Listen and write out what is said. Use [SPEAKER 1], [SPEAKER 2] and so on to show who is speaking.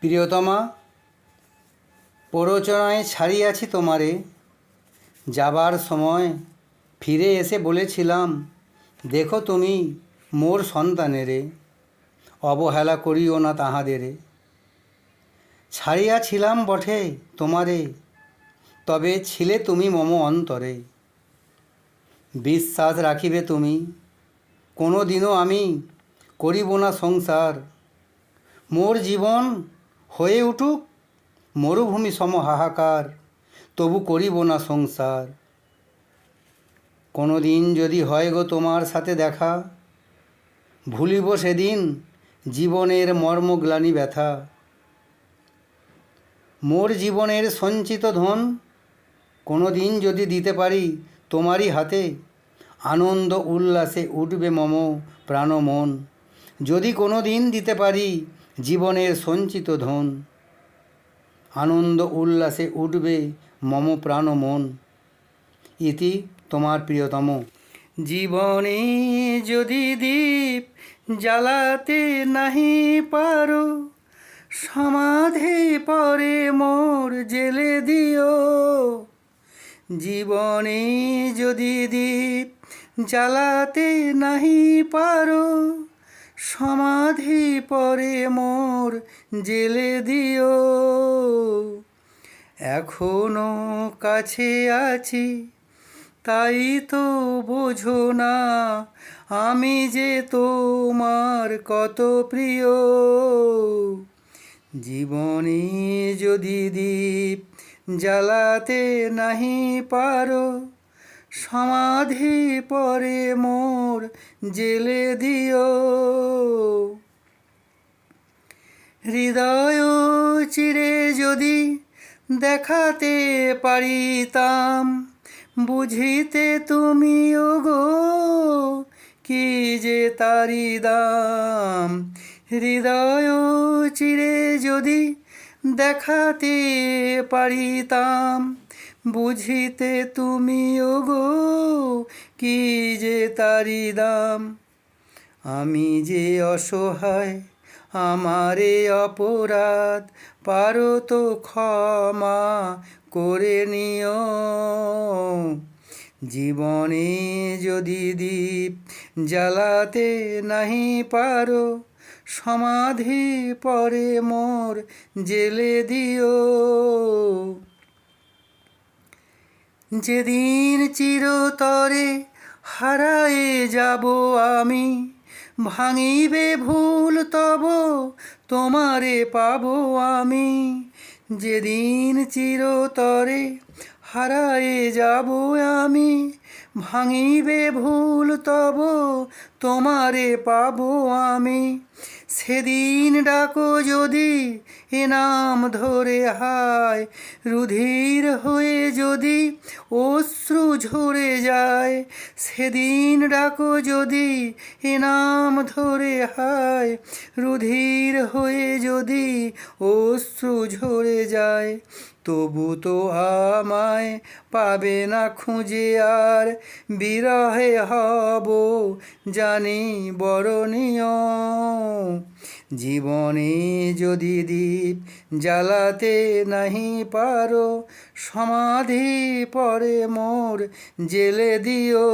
[SPEAKER 1] প্রিয়তমা, প্ররোচনায় ছাড়িয়াছি তোমারে। যাবার সময় ফিরে এসে বলেছিলাম, দেখো তুমি মোর সন্তানেরে, অবহেলা করিও না তাহাদেরে। ছাড়িয়াছিলাম বটে তোমারে, তবে ছিলে তুমি মম অন্তরে। বিশ্বাস রাখিবে তুমি, কোনো দিনও আমি করিব না সংসার। মোর জীবন হয়ে উঠুক মরুভূমি সম হাহাকার, তবু করিব না সংসার। কোনো দিন যদি হয় গো তোমার সাথে দেখা, ভুলিব সেদিন জীবনের মর্মগ্লানি ব্যথা। মোর জীবনের সঞ্চিত ধন কোনো দিন যদি দিতে পারি তোমারই হাতে, আনন্দ উল্লাসে উঠবে মম প্রাণ মন। যদি কোনো দিন দিতে পারি জীবনের সঞ্চিত ধন, আনন্দ উল্লাসে উঠবে মম প্রাণ মন। ইতি তোমার প্রিয়তম। জীবনে যদি দীপ জ্বালাতে নাহি পারো, সমাধি পরে মোর জেলে দিও। জীবনে যদি দীপ জ্বালাতে নাহি পারো, সমাধি পরে মোর জেলে দিও। এখনো কাছে আছি তাই তো বোঝো না, আমি যে তোমার কত প্রিয়। জীবনে যদি দীপ জ্বালাতে নাহি পারো, সমাধি পরে মোর জেলে দিও। হৃদয় চিরে যদি দেখাতে পারিতাম, বুঝিতে তুমিও গো কি যে তারি দাম। হৃদয় চিরে যদি দেখাতে পারিতাম, বুঝিতে তুমিও গো কি যে তারি দাম। আমি যে অসহায় আমারে অপরাধ, পারো তো ক্ষমা করে নিও। জীবনে যদি দীপ জ্বালাতে নাহি পারো, সমাধি পরে মোর জেলে দিও। যেদিন চিরতরে হারায়ে যাব আমি, ভাঙিবে ভুল তব তোমারে পাবো আমি। যেদিন চিরতরে হারায়ে যাব আমি, ভাঙিবে ভুল তব তোমারে পাবো আমি। সেদিন ডাকো যদি এ নাম ধরে হায়, রুধির হয়ে যদি অশ্রু ঝরে যায়। সেদিন ডাকো যদি এ নাম ধরে হায়, রুধির হয়ে যদি অশ্রু ঝরে যায়। তবু তো আমায় পাবে না খুঁজে আর, বিরহে হব জানি বরণীয়। জীবনে যদি দীপ জ্বালাতে নাহি পারো, সমাধি পরে মোর জেলে দিও।